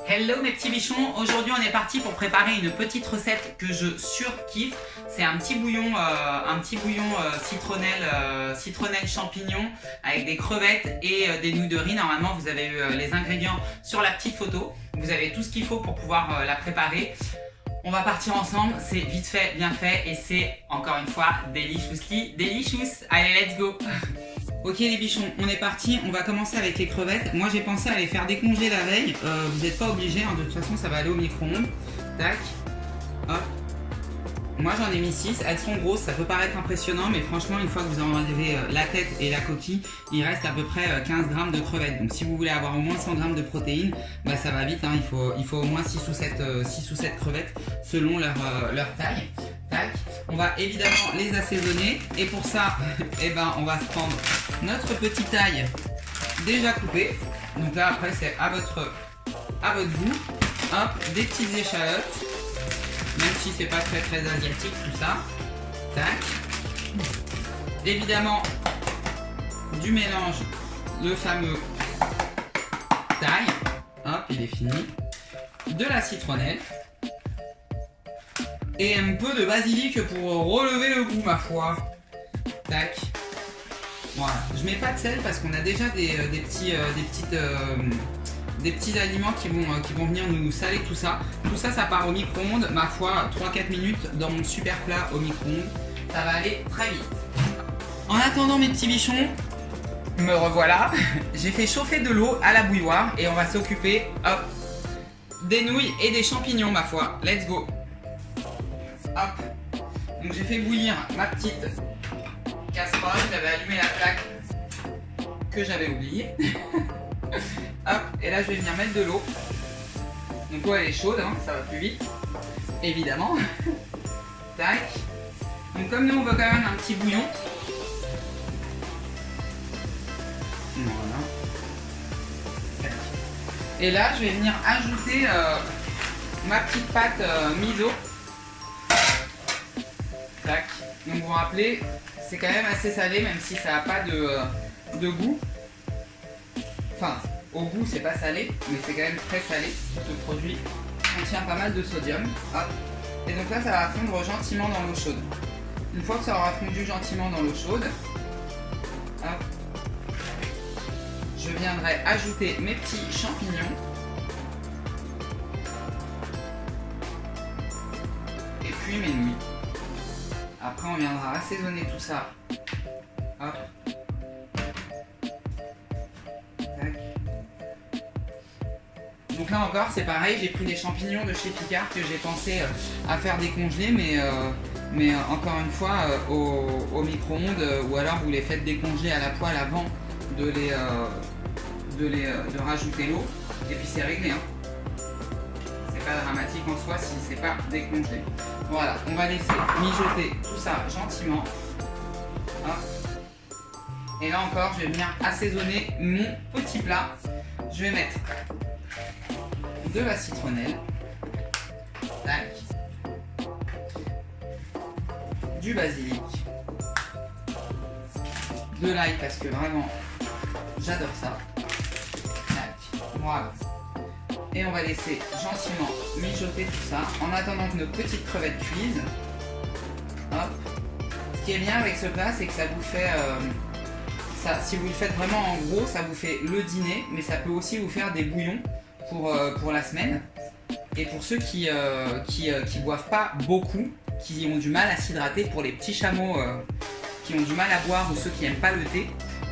Hello mes petits bichons, aujourd'hui on est parti pour préparer une petite recette que je surkiffe. C'est un petit bouillon, citronnelle champignon avec des crevettes et des nouilles de riz. Normalement vous avez eu les ingrédients sur la petite photo. Vous avez tout ce qu'il faut pour pouvoir la préparer. On va partir ensemble, c'est vite fait, bien fait et c'est encore une fois deliciously delicious. Allez, let's go. Ok les bichons, on est parti, on va commencer avec les crevettes. Moi j'ai pensé à les faire décongeler la veille, vous n'êtes pas obligés, hein, de toute façon ça va aller au micro-ondes. Tac, hop. Moi j'en ai mis 6, elles sont grosses, ça peut paraître impressionnant, mais franchement une fois que vous enlevez la tête et la coquille, il reste à peu près 15 grammes de crevettes. Donc si vous voulez avoir au moins 100 grammes de protéines, bah ça va vite, hein, il faut au moins 6 ou 7 crevettes selon leur taille. Tac. On va évidemment les assaisonner et pour ça, eh ben, on va se prendre notre petite ail déjà coupée. Donc là après c'est à votre goût. Hop, des petites échalotes. Même si c'est pas très asiatique tout ça. Tac. Évidemment du mélange, le fameux thaï. Hop, il est fini. De la citronnelle. Et un peu de basilic pour relever le goût ma foi. Tac. Voilà. Je mets pas de sel parce qu'on a déjà des petits aliments qui vont venir nous saler tout ça. Tout ça, ça part au micro-ondes. Ma foi, 3-4 minutes dans mon super plat au micro-ondes. Ça va aller très vite. En attendant mes petits bichons, me revoilà. J'ai fait chauffer de l'eau à la bouilloire et on va s'occuper, hop, des nouilles et des champignons ma foi. Let's go. Hop. Donc j'ai fait bouillir ma petite casserole. J'avais allumé la plaque que j'avais oubliée. Hop, et là je vais venir mettre de l'eau. Donc l'eau elle est chaude, hein, ça va plus vite, évidemment. Tac. Donc comme nous on veut quand même un petit bouillon. Voilà. Tac. Et là je vais venir ajouter ma petite pâte miso. Tac. Donc vous vous rappelez, c'est quand même assez salé même si ça n'a pas de goût. Enfin, au goût c'est pas salé, mais c'est quand même très salé. Ce produit contient pas mal de sodium. Hop. Et donc là ça va fondre gentiment dans l'eau chaude. Une fois que ça aura fondu gentiment dans l'eau chaude, hop, je viendrai ajouter mes petits champignons. Et puis mes nouilles. Après on viendra assaisonner tout ça. Hop. Donc là encore c'est pareil, j'ai pris des champignons de chez Picard que j'ai pensé à faire décongeler, mais encore une fois au micro-ondes ou alors vous les faites décongeler à la poêle avant de rajouter l'eau et puis c'est réglé, hein. C'est pas dramatique en soi si c'est pas décongelé. Voilà, on va laisser mijoter tout ça gentiment. Hop. Et là encore je vais venir assaisonner mon petit plat. Je vais mettre de la citronnelle, tac, du basilic, de l'ail parce que vraiment j'adore ça, tac, voilà. Et on va laisser gentiment mijoter tout ça en attendant que nos petites crevettes cuisent. Hop. Ce qui est bien avec ce plat, c'est que ça vous fait si vous le faites vraiment en gros, ça vous fait le dîner, mais ça peut aussi vous faire des bouillons pour la semaine. Et pour ceux qui boivent pas beaucoup, qui ont du mal à s'hydrater, pour les petits chameaux qui ont du mal à boire ou ceux qui n'aiment pas le thé,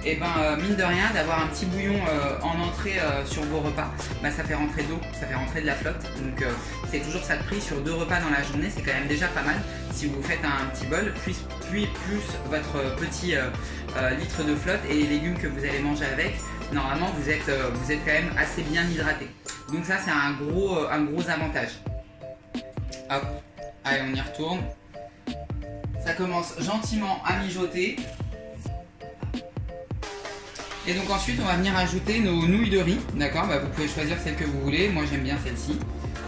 et ben mine de rien d'avoir un petit bouillon en entrée sur vos repas, bah, ça fait rentrer d'eau, ça fait rentrer de la flotte. Donc c'est toujours ça de prix sur 2 repas dans la journée, c'est quand même déjà pas mal. Si vous faites un petit bol, puis plus votre petit litre de flotte et les légumes que vous allez manger avec, normalement vous êtes quand même assez bien hydraté. Donc ça c'est un gros avantage. Hop, allez on y retourne. Ça commence gentiment à mijoter. Et donc ensuite on va venir ajouter nos nouilles de riz, d'accord, bah, vous pouvez choisir celle que vous voulez, moi j'aime bien celle-ci.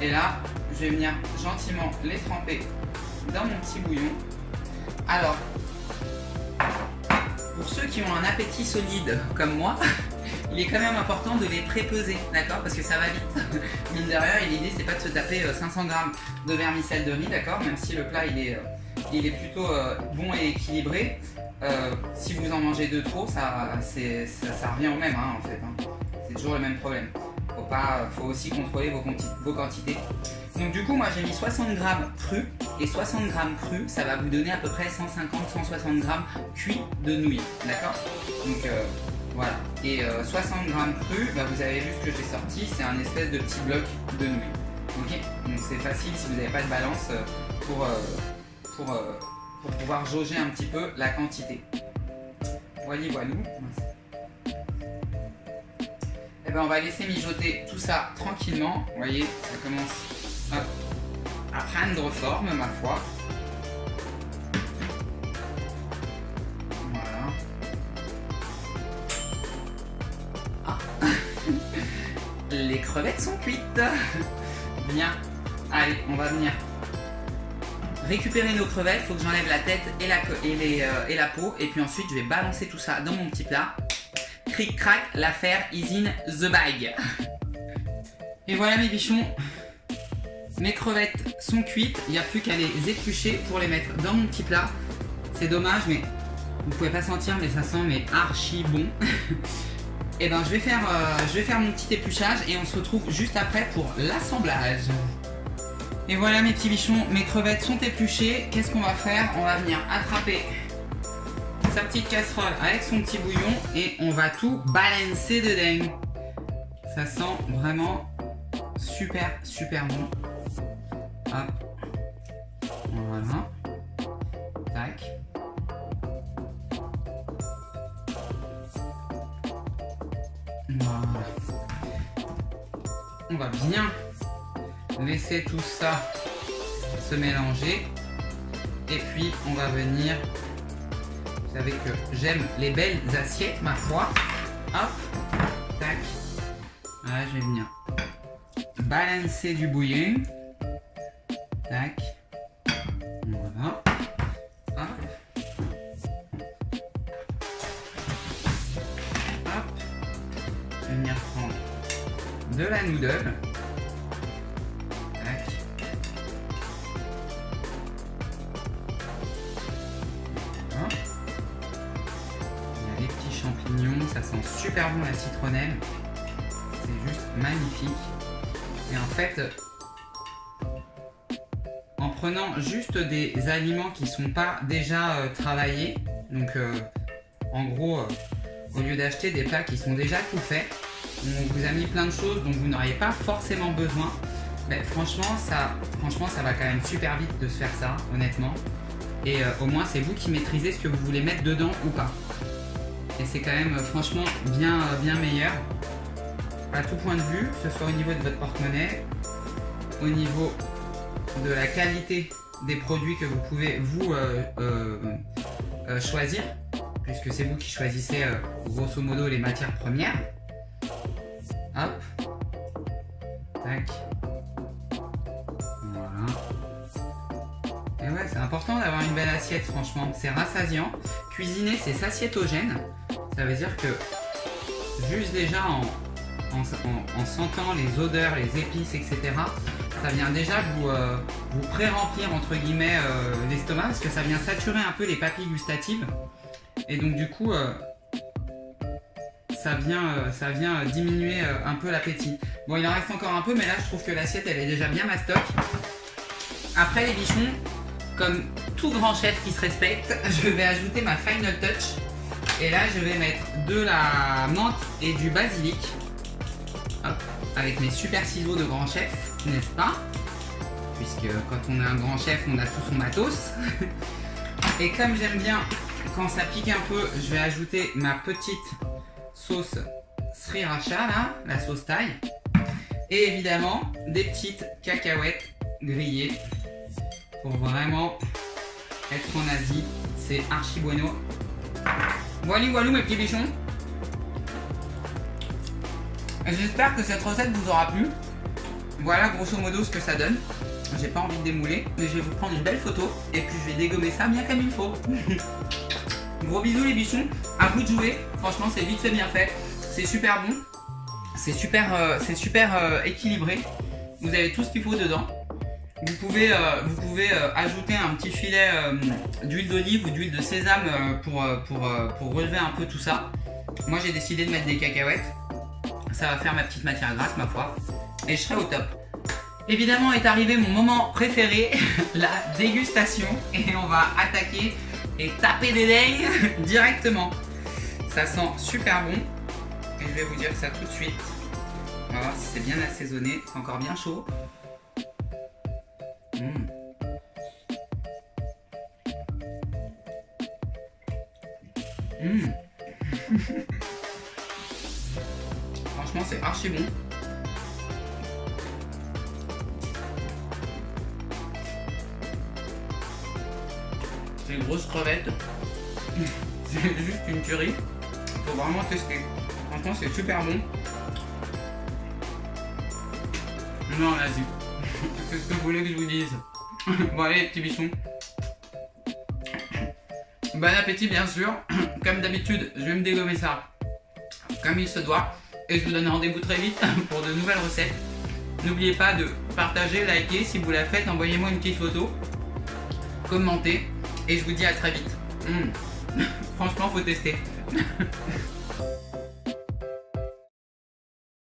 Et là je vais venir gentiment les tremper dans mon petit bouillon. Alors, pour pour ceux qui ont un appétit solide comme moi, il est quand même important de les pré-peser, d'accord? Parce que ça va vite. Mine de rien, et l'idée c'est pas de se taper 500 g de vermicelle de riz, d'accord? Même si le plat il est plutôt bon et équilibré. Si vous en mangez de trop, ça revient au même hein, en fait. Hein. C'est toujours le même problème. Faut aussi contrôler vos quantités. Donc du coup, moi j'ai mis 60 g crus. Et 60 g crus, ça va vous donner à peu près 150-160 g cuits de nouilles. D'accord? Donc voilà. Et 60 g crus, bah, vous avez vu ce que j'ai sorti, c'est un espèce de petit bloc de nouilles. Ok? Donc c'est facile si vous n'avez pas de balance pour pouvoir jauger un petit peu la quantité. Voilou. Et ben on va laisser mijoter tout ça tranquillement. Vous voyez, ça commence à prendre forme, ma foi. Voilà. Ah. Les crevettes sont cuites. Bien. Allez, on va venir récupérer nos crevettes. Il faut que j'enlève la tête et la peau. Et puis ensuite, je vais balancer tout ça dans mon petit plat. Cric crac, l'affaire is in the bag. Et voilà mes bichons, mes crevettes sont cuites, il n'y a plus qu'à les éplucher pour les mettre dans mon petit plat. C'est dommage mais vous pouvez pas sentir mais ça sent mais archi bon. Et ben je vais faire mon petit épluchage et on se retrouve juste après pour l'assemblage. Et voilà mes petits bichons, mes crevettes sont épluchées. Qu'est-ce qu'on va faire? On va venir attraper sa petite casserole avec son petit bouillon et on va tout balancer dedans. Ça sent vraiment super bon. Hop. Voilà. Tac. Voilà. On va bien laisser tout ça se mélanger et puis on va venir. Vous savez que j'aime les belles assiettes, ma foi. Hop, tac. Voilà, je vais venir balancer du bouillon. Tac. Voilà. Hop. Hop. Je vais venir prendre de la noodle. Tac. Voilà. Les petits champignons, ça sent super bon la citronnelle, c'est juste magnifique. Et en fait, en prenant juste des aliments qui sont pas déjà travaillés, donc en gros, au lieu d'acheter des plats qui sont déjà tout faits, on vous a mis plein de choses dont vous n'auriez pas forcément besoin. Mais franchement, ça va quand même super vite de se faire ça, honnêtement. Et au moins, c'est vous qui maîtrisez ce que vous voulez mettre dedans ou pas. Et c'est quand même franchement bien meilleur à tout point de vue, que ce soit au niveau de votre porte-monnaie, au niveau de la qualité des produits que vous pouvez vous choisir, puisque c'est vous qui choisissez grosso modo les matières premières. Hop, tac, voilà. Et ouais, c'est important d'avoir une belle assiette, franchement, c'est rassasiant. Cuisiner, c'est satiétogène. Ça veut dire que juste déjà en sentant les odeurs, les épices, etc., ça vient déjà vous pré-remplir entre guillemets l'estomac, parce que ça vient saturer un peu les papilles gustatives. Et donc du coup, ça vient diminuer un peu l'appétit. Bon, il en reste encore un peu, mais là je trouve que l'assiette elle est déjà bien mastoc. Après les bichons, comme tout grand chef qui se respecte, je vais ajouter ma final touch. Et là, je vais mettre de la menthe et du basilic. Hop, avec mes super ciseaux de grand chef, n'est-ce pas? Puisque quand on est un grand chef, on a tout son matos. Et comme j'aime bien quand ça pique un peu, je vais ajouter ma petite sauce sriracha, là, la sauce thaï. Et évidemment, des petites cacahuètes grillées. Pour vraiment être en Asie, c'est archi bueno. Voilà mes petits bichons. J'espère que cette recette vous aura plu. Voilà grosso modo ce que ça donne. J'ai pas envie de démouler, mais je vais vous prendre une belle photo et puis je vais dégommer ça bien comme il faut. Gros bisous les bichons, à vous de jouer. Franchement, c'est vite fait, bien fait. C'est super bon. C'est super équilibré. Vous avez tout ce qu'il faut dedans. Vous pouvez ajouter un petit filet d'huile d'olive ou d'huile de sésame pour relever un peu tout ça. Moi j'ai décidé de mettre des cacahuètes. Ça va faire ma petite matière grasse ma foi. Et je serai au top. Évidemment est arrivé mon moment préféré, la dégustation. Et on va attaquer et taper des dés directement. Ça sent super bon. Et je vais vous dire ça tout de suite. On va voir si c'est bien assaisonné. C'est encore bien chaud. Franchement, c'est archi bon. C'est une grosse crevette. C'est juste une tuerie. Faut vraiment tester. Franchement, c'est super bon. Non, vas-y. Qu'est-ce que vous voulez que je vous dise? Bon, allez, les petits bichons. Bon appétit, bien sûr. Comme d'habitude, je vais me dégommer ça comme il se doit. Et je vous donne rendez-vous très vite pour de nouvelles recettes. N'oubliez pas de partager, liker. Si vous la faites, envoyez-moi une petite photo. Commentez. Et je vous dis à très vite. Franchement, faut tester.